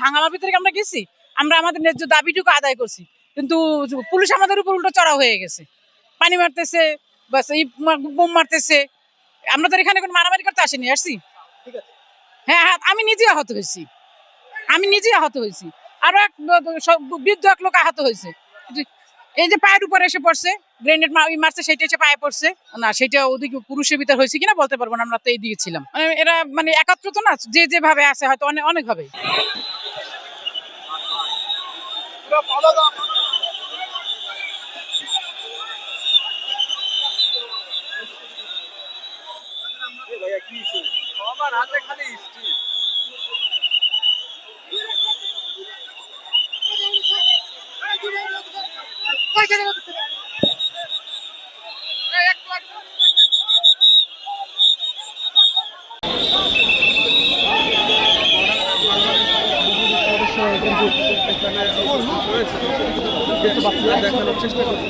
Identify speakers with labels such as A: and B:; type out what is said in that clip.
A: হাঙ্গামার ভিতরে আমরা গেছি, আমরা আমাদের ন্যায্য দাবিটুকু আদায় করছি, কিন্তু পুলিশ আমাদের উপর উল্টো চড়া হয়ে গেছে, পানি মারতেছে, বাস বোম মারতেছে। আমরা তো এখানে কোনো মারামারি করতে আসিনি, আসছি। হ্যাঁ হ্যাঁ, আমি নিজে আহত হয়েছি, আরো এক বৃদ্ধ এক লোক আহত হয়েছে। এই যে পায়ের উপরে এসে পড়ছে, গ্রেনেড মারছে, সেটা এসে পায়ে পড়ছে না, সেটা ওদিকে পুরুষের ভিতর হয়েছে কিনা বলতে পারবো না, আমরা তো এই দিকে ছিলাম। এরা মানে একাত্র তো না, যে যেভাবে আছে হয়তো অনেক ভাবে।
B: দেখানোর চেষ্টা করছি।